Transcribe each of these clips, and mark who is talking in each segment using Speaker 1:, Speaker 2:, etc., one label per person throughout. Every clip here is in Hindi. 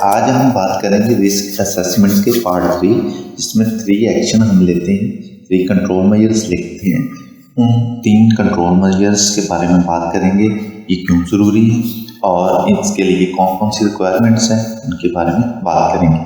Speaker 1: आज हम बात करेंगे रिस्क असेसमेंट के पार्ट 3, जिसमें 3 एक्शन हम लेते हैं, 3 कंट्रोल मेजर्स लिखते हैं। उन 3 कंट्रोल मेजर्स के बारे में बात करेंगे, ये क्यों ज़रूरी है और इसके लिए कौन कौन सी रिक्वायरमेंट्स हैं, उनके बारे में बात करेंगे।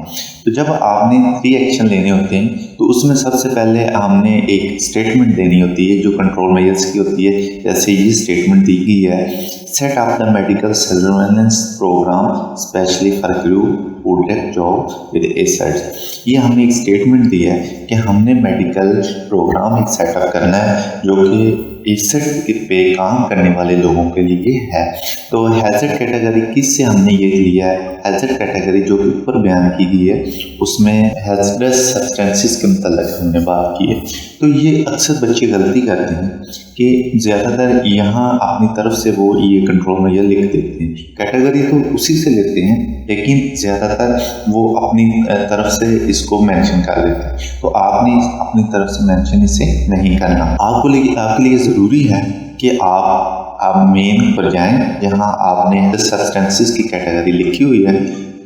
Speaker 1: तो जब आपने 3 एक्शन लेने होते हैं तो उसमें सबसे पहले हमने एक स्टेटमेंट देनी होती है जो कंट्रोल मेजर्स की होती है। जैसे ये स्टेटमेंट दी गई है, set up the medical surveillance programme specially for group would take job with assets. ये हमने एक स्टेटमेंट दी है कि हमने मेडिकल प्रोग्राम एक सेटअप करना है जो कि एसेट पे काम करने वाले लोगों के लिए है। तो हैजर्ड कैटेगरी किस से हमने ये लिया है, हैजर्ड कैटेगरी जो ऊपर बयान की गई है उसमें हैजर्डस सब्सटेंसेस के मतलब हमने बात की है। तो ये अक्सर बच्चे गलती करते हैं कि ज़्यादातर यहाँ अपनी तरफ से वो ये कंट्रोल मेजर लिख देते हैं, कैटेगरी तो उसी से लेते हैं लेकिन ज़्यादातर वो अपनी तरफ से इसको मेंशन कर देते हैं। तो आपने अपनी तरफ से मेंशन इसे नहीं करना। आपके लिए ज़रूरी है कि आप मेन पर जाएं, जहाँ आपने सब्सटेंसेस की कैटेगरी लिखी हुई है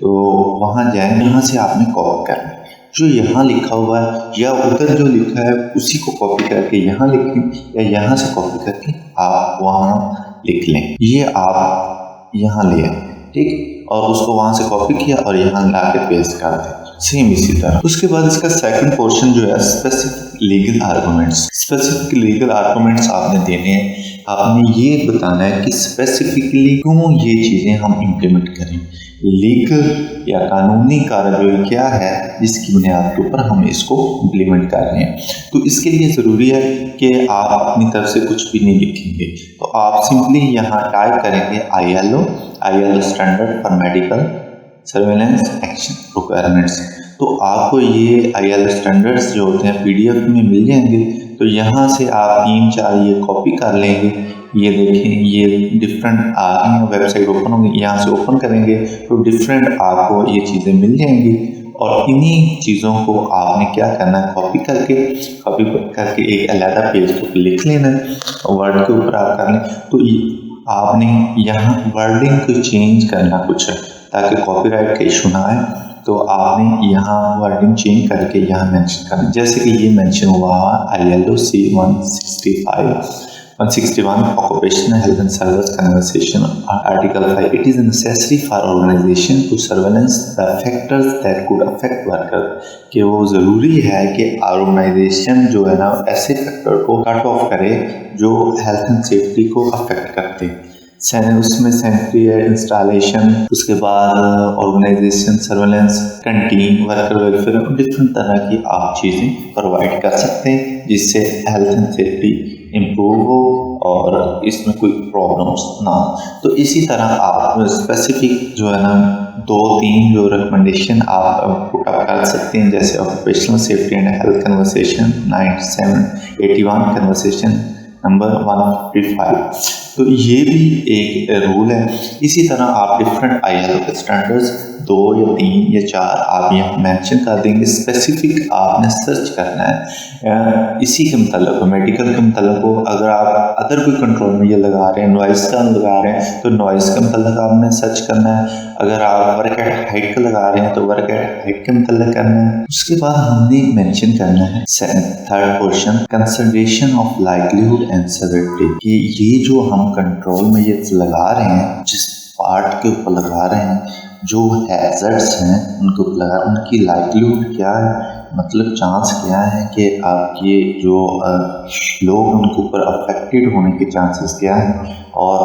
Speaker 1: तो वहाँ जाएं, यहाँ से आपने कॉपी करना है। जो यहाँ लिखा हुआ है या उधर जो लिखा है उसी को कॉपी करके यहाँ लिखें या यहाँ से कॉपी करके आप वहाँ लिख लें। ये आप यहाँ ले आए, ठीक, और उसको वहाँ से कॉपी किया और यहाँ ला के पेस्ट कर दें, सेम इसी तरह। उसके बाद इसका सेकंड पोर्शन जो है specific legal arguments. Specific legal arguments आपने देने हैं, आपने ये बताना है कि स्पेसिफिकली क्यों ये चीज़ें हम इम्प्लीमेंट करें, लीगल या कानूनी कार्रवाई क्या है जिसकी बुनियाद के ऊपर हम इसको इम्प्लीमेंट कर रहे हैं। तो इसके लिए ज़रूरी है कि आप अपनी तरफ से कुछ भी नहीं लिखेंगे, तो आप सिंपली यहाँ टाइप करेंगे ILO standard for medical surveillance action requirements. तो आपको ये ILO स्टैंडर्ड्स जो होते हैं PDF में मिल जाएंगे। तो यहाँ से आप 3-4 ये कॉपी कर लेंगे। ये देखें, ये डिफरेंट आ रही हैं, वेबसाइट ओपन होंगी, यहाँ से ओपन करेंगे तो डिफरेंट आपको ये चीज़ें मिल जाएंगी। और इन्हीं चीज़ों को आपने क्या करना है, कॉपी करके एक अलग पेज के ऊपर लिख लेना है और वर्ड के ऊपर आप कर लें। तो आपने यहाँ वर्डिंग को चेंज करना कुछ है ताकि कॉपीराइट का इशू ना आए। तो आपने यहाँ वर्डिंग चेंज करके यहाँ मेंशन करना, जैसे कि ये मेंशन हुआ ILO C161 occupational health and service conversation article 5 it is necessary for organization to surveillance the factors that could affect worker। कि वो ज़रूरी है कि ऑर्गेनाइजेशन जो है ना ऐसे फैक्टर को कट ऑफ करे जो हेल्थ एंड सेफ्टी को अफेक्ट करते हैं। उसमें सैनिटरी इंस्टॉलेशन, उसके बाद organisation surveillance, canteen, worker welfare, different तरह की आप चीज़ें प्रोवाइड कर सकते हैं जिससे हेल्थ एंड सेफ्टी इम्प्रूव हो और इसमें कोई प्रॉब्लम्स ना हो। तो इसी तरह आप स्पेसिफिक जो है ना 2-3 जो रिकमेंडेशन आप पुट अप कर सकते हैं, जैसे occupational safety and health conversation 9781 conversation number 155। तो ये भी एक रूल है। इसी तरह आप डिफरेंट ILO के स्टैंडर्ड्स 2 या 3 या 4 आप यहाँ मेंशन कर देंगे। स्पेसिफिक आपने सर्च करना है इसी के मतलब मेडिकल के मतलब को। अगर आप अदर कोई कंट्रोल में ये लगा रहे हैं, नॉइस का लगा रहे हैं तो नॉइस का मतलब आपने सर्च करना है। अगर आप वर्क एट हाइट का लगा रहे हैं तो वर्क एट हाइट का मतलब करना है। उसके बाद हमने मेंशन करना है third portion consideration of livelihood and severity. कि ये जो हम कंट्रोल में ये लगा रहे हैं, जिस पार्ट के ऊपर लगा रहे हैं, जो हैजर्ड्स हैं उनके ऊपर लगा, उनकी लाइवलीहुड क्या है, मतलब चांस क्या है कि आपके जो लोग उनके ऊपर अफेक्टेड होने के चांसेस क्या हैं और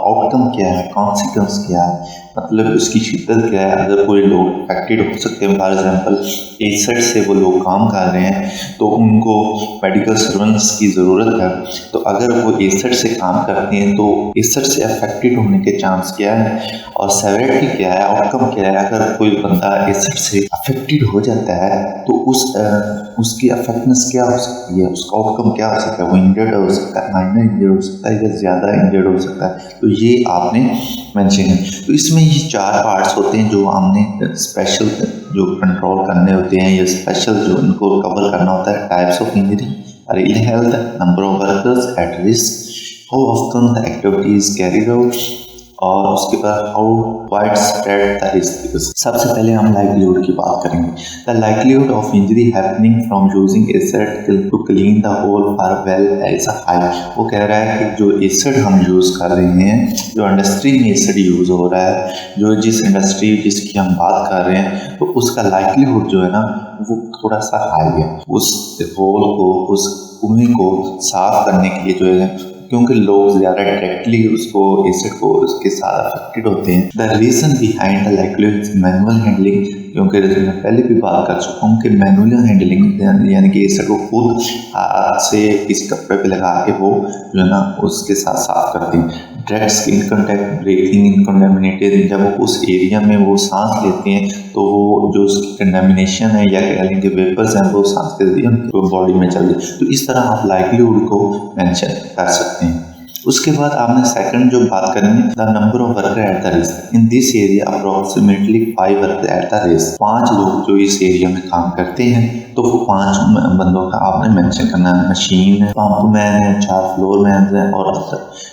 Speaker 1: आउटकम क्या है, कॉन्सिक्वेंस क्या है, मतलब उसकी शिद्दत क्या है। अगर कोई लोग अफेक्टेड हो सकते हैं, फॉर एग्जांपल एसेट से वो लोग काम कर रहे हैं तो उनको मेडिकल सर्वेलेंस की ज़रूरत है। तो अगर वो एसेट से काम करते हैं तो एसेट से अफेक्टेड होने के चांस क्या है और सेवेरिटी क्या है, आउटकम क्या है। अगर कोई बंदा एसेट से अफेक्टेड हो जाता है तो उसकी अफेक्टनेस क्या हो सकती है, उसका आउटकम क्या हो सकता है। वो इंजर्ड हो सकता है, माइनर इंजर्ड हो सकता है या ज़्यादा इंजर्ड हो सकता है। तो ये आपने मेंशन है। तो इसमें ये 4 पार्ट्स होते हैं जो हमने स्पेशल जो कंट्रोल करने होते हैं या स्पेशल जो इनको कवर करना होता है। Types of injury, ill health, number of workers at risk, how often the activity is carried out और उसके बाद how wide spread the risk. सबसे पहले हम लाइवलीहुड की बात करेंगे। The likelihood of injury happening from using acid to clean the hole for well is high. वो कह रहा है कि जो एसिड हम यूज कर रहे हैं, जो इंडस्ट्री में एसिड यूज हो रहा है, जो जिस इंडस्ट्री जिसकी हम बात कर रहे हैं, तो उसका लाइवलीहुड जो है ना वो थोड़ा सा हाई है। उस होल को, उस कुएं को साफ करने के लिए जो है, क्योंकि लोग ज़्यादा डायरेक्टली उसको एसिड को उसके साथ अफेक्टेड होते हैं। The reason behind the livelihood manual handling, क्योंकि मैं पहले भी बात कर चुका हूँ कि मैनुअल हैंडलिंग यानी कि एसिड को खुद हाथ से इस कपड़े पे लगा के वो जो है ना उसके साथ साफ करते हैं। डायरेक्ट स्किन कंटैक्ट, ब्रीथिंग इन कंटेमिनेटेड, जब वो उस एरिया में वो सांस लेते हैं तो वो जो उसकी कंटेमिनेशन है या कह लें कि वेपर्स हैं वो सांस के जरिए बॉडी में चल जाए। तो इस तरह आप लाइवलीहुड को मेंशन कर सकते हैं। उसके बाद आपने सेकंड जो बात करेंगे, the number of worker at the risk in this area approximately 5 worker at the risk. 5 लोग जो इस एरिया में काम करते हैं तो वो 5 बंदों का आपने मेंशन करना है। मशीन है, पंप मैन है, 4 फ्लोर मैन है और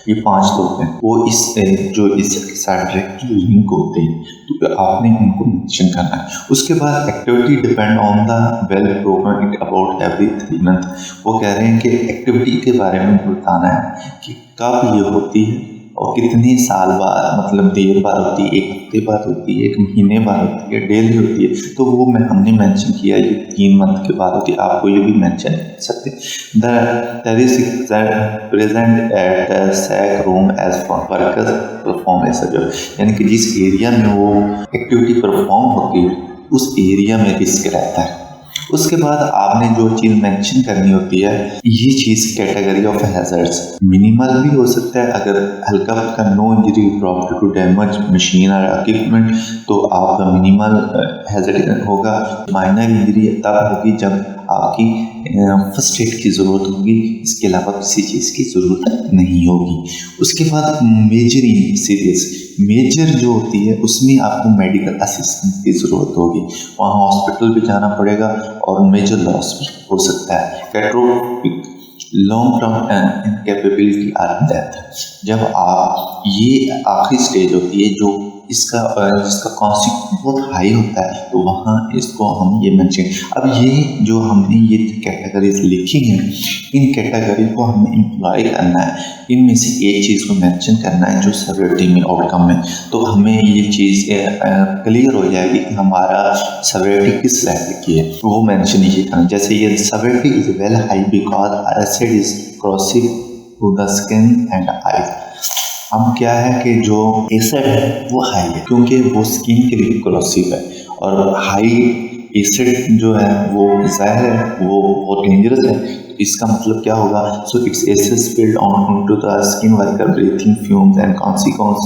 Speaker 1: ये 5 लोग हैं, वो इस जो इसके साथ डायरेक्टली लिंक होते हैं, तो आपने उनको मेंशन करना है। उसके बाद activity depend on the well programme it about every 3 month. वो कह रहे हैं कि एक्टिविटी के बारे में बताना है कि कब ये होती है और कितने साल बाद, मतलब देर बाद होती है, 1 हफ्ते बाद होती है, 1 महीने बाद होती है, डेली होती है। तो वो हमने मेंशन किया ये 3 मंथ के बाद होती है। आपको ये भी मेंशन कर सकते हैं। The risk present at sack room as workers perform ऐसा, यानी कि जिस एरिया में वो एक्टिविटी परफॉर्म होती है उस एरिया में रिस्क रहता है। उसके बाद आपने जो चीज़ मेंशन करनी होती है, ये चीज़ कैटेगरी ऑफ हैजर्ड्स मिनिमल भी हो सकता है। अगर हल्का फुल्का no injury property to damage machine और इक्विपमेंट तो आपका मिनिमल हैजर्ड होगा। माइनर इंजरी तब होगी जब आपकी फर्स्ट एड की ज़रूरत होगी, इसके अलावा किसी चीज़ की ज़रूरत नहीं होगी। उसके बाद मेजर सीरियस, मेजर जो होती है उसमें आपको मेडिकल असिस्टेंस की ज़रूरत होगी, वहाँ हॉस्पिटल भी जाना पड़ेगा और मेजर लॉस भी हो सकता है। कैट्रोपिक लॉन्ग टर्म इनकैपेबिलिटी और डेथ, जब आप ये आखिरी स्टेज होती है जो जिसका कॉन्सिक्वेंस बहुत हाई होता है, तो वहाँ इसको हम ये मेंशन। अब ये जो हमने ये कैटेगरीज लिखी हैं, इन कैटेगरी को हमें इम्प्लॉय करना है। इनमें से एक चीज़ को मेंशन करना है जो सेवरिटी में आउटकम में, तो हमें ये चीज़ क्लियर हो जाएगी कि हमारा सेवरिटी किस लेवल की है, वो मेंशन ये करना। जैसे ये severity is well high because acid is crossing to the skin and eyes. अब क्या है कि जो एसिड है वो हाई है क्योंकि वो स्किन के लिए क्रोसिव है, और हाई एसिड जो है वो जहर है, वो बहुत डेंजरस है। इसका मतलब क्या होगा, so it's acid spilled on to the skin worker breathing fumes and consequence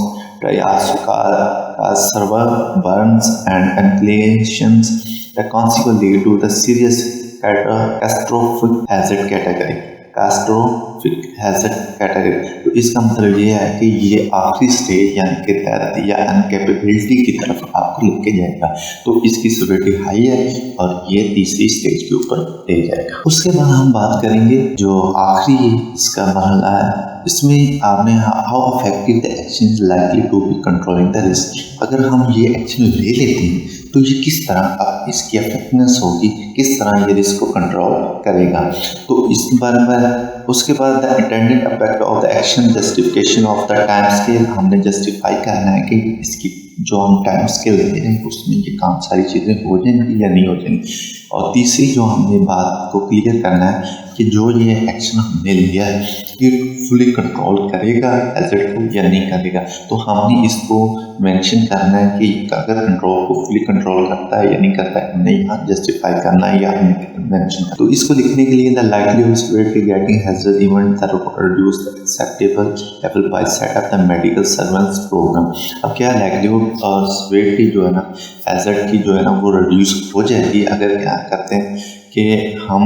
Speaker 1: severe burns and complications that consequently lead to the serious catastrophic hazard category। Catastrophic hazard category, तो इसका मतलब ये है कि ये आखिरी स्टेज यानी कि डेथ या अनकैपेबिलिटी की तरफ आपको लेके जाएगा। तो इसकी सिवियरिटी हाई है और ये तीसरी स्टेज के ऊपर ले जाएगा। उसके बाद हम बात करेंगे जो आखिरी इसका मरहला है, इसमें आपने how effective the action is likely to be controlling the risk. अगर हम ये एक्शन ले लेते हैं तो ये किस तरह अब इसकी इफेक्टिवनेस होगी, किस तरह ये रिस्क को कंट्रोल करेगा। तो इस बारे में उसके बाद the intended effect of the action, justification of the time scale, हमने जस्टिफाई करना है कि इसकी जो हम टाइम स्केल दे रहे हैं उसमें ये काम सारी चीज़ें हो जाएंगी या नहीं हो जाएंगी। और तीसरी जो हमने बात को क्लियर करना है कि जो ये एक्शन हमने लिया है ये फुली कंट्रोल करेगा एसिड को या नहीं करेगा। तो हमने इसको मेंशन करना है कि अगर कंट्रोल को फुली कंट्रोल करता है या नहीं करता है, हमने यहाँ जस्टिफाई करना है या हमने मेंशन। तो इसको लिखने के लिए the likelihood severity getting hazard event reduce the acceptable level by set up the medical surveillance programme. अब क्या लाइवलीहुड और सेवरिटी जो है ना हैजर्ड की जो है ना वो रिड्यूस हो जाएगी अगर क्या करते हैं कि हम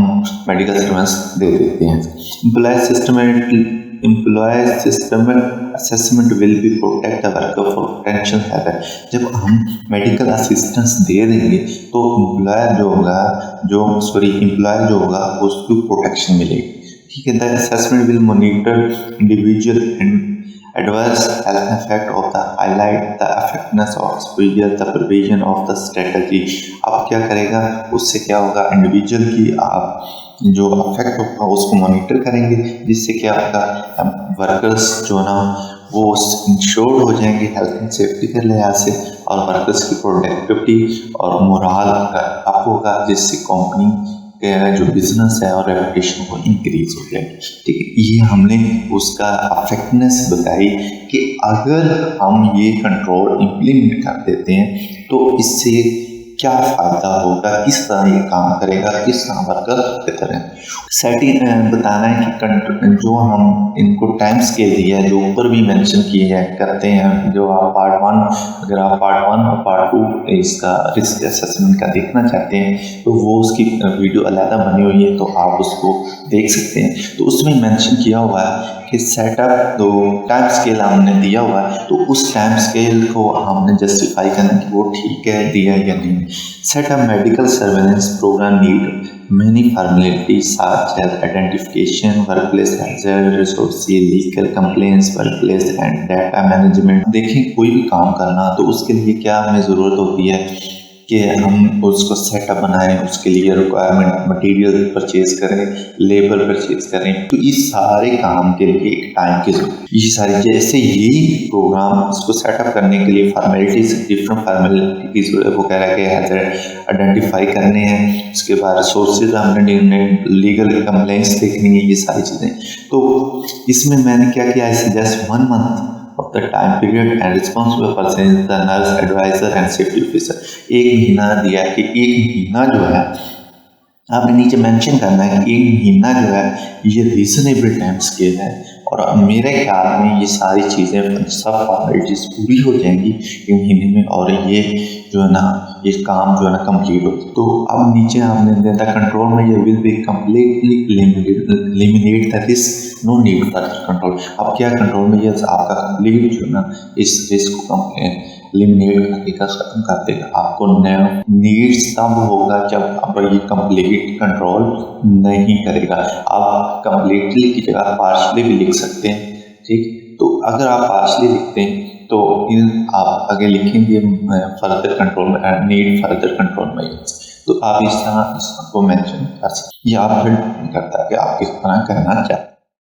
Speaker 1: मेडिकल सर्वेलेंस दे देते हैं। Employ systematic assessment will be protect the worker for potential hazard. जब हम मेडिकल असिस्टेंस दे देंगे तो एम्प्लॉय जो होगा उसको प्रोटेक्शन मिलेगी। ठीक है, the assessment will monitor individual adverse health effect of the highlight the effectiveness of exposure the prevention of the strategy. अब क्या करेगा, उससे क्या होगा, इंडिविजुअल की आप जो अफेक्ट होगा उसको मॉनिटर करेंगे, जिससे क्या होगा वर्कर्स जो ना वो इंश्योर्ड हो जाएंगे हेल्थ एंड सेफ्टी के लिहाज से, और वर्कर्स की प्रोडक्टिविटी और मोराल अप होगा, जिससे कंपनी का जो बिजनेस है और रेपुटेशन वो इंक्रीज हो जाएगी। ठीक है, ये हमने उसका अफेक्टनेस बताई कि अगर हम ये कंट्रोल इम्प्लीमेंट कर देते हैं तो इससे क्या फायदा होगा, किस तरह ये काम करेगा, किस तरह वर्कर की तरह सेटिंग बताना है कि जो हम इनको टाइम स्केल दिया है, जो ऊपर भी मेंशन किए हैं करते हैं, जो आप पार्ट 1, अगर आप पार्ट 1 और पार्ट 2 इसका रिस्क असेसमेंट का देखना चाहते हैं तो वो उसकी वीडियो अलग बनी हुई है, तो आप उसको देख सकते हैं। तो उसमें मेंशन किया हुआ है कि सेटअप तो टाइम स्केल हमने दिया हुआ है, तो उस टाइम स्केल को हमने जस्टिफाई करना कि वो ठीक है दिया या नहीं। Setup medical surveillance programme need many formalities such as identification, workplace hazard, resources, legal complaints, workplace and data management। देखें कोई भी काम करना तो उसके लिए क्या हमें ज़रूरत होती है कि हम उसको सेटअप बनाएं, उसके लिए रिक्वायरमेंट मटेरियल परचेज करें, लेबर परचेज करें, तो इस सारे काम के लिए एक टाइम की जरूरत। ये सारी जैसे यही प्रोग्राम इसको सेटअप करने के लिए फॉर्मेलिटीज, डिफरेंट फॉर्मेलिटीज वो कह रहा है कि हैजर्ड आइडेंटिफाई करने हैं, उसके बाद रिसोर्सेज हमने लीगल कंप्लेंट्स देखनी है, ये सारी चीज़ें। तो इसमें मैंने क्या किया, just 1 month of the time period and responsible person is the nurse advisor and safety officer। 1 महीना दिया कि 1 महीना जो है आपने नीचे मेंशन करना है कि 1 महीना जो है ये रीजनेबल टाइम स्केल है, और मेरे ख्याल में ये सारी चीज़ें सब फॉर्मेलिटीज पूरी हो जाएंगी 1 महीने में, और ये जो है ना ये काम जो है ना कंप्लीट हो। तो अब नीचे हमने दिया था कंट्रोल में ये will be completely eliminate the risk, no need for control. अब क्या कंट्रोल में ये आपका कंप्लीट जो है ना इस रिस्क को एलिमिनेट कर देगा, खत्म कर देगा। आपको नीड्स तब होगा जब अब ये कंप्लीट कंट्रोल नहीं करेगा। आप कंप्लीटली की जगह पार्शली भी लिख सकते हैं, ठीक। तो अगर आप पार्शली लिखते हैं तो आप आगे लिखेंगे further control need further control measures, तो आप इस तरह इसको मेंशन कर सकते हैं, या आप फिर करता है कि आप किस तरह करना चाहते हैं।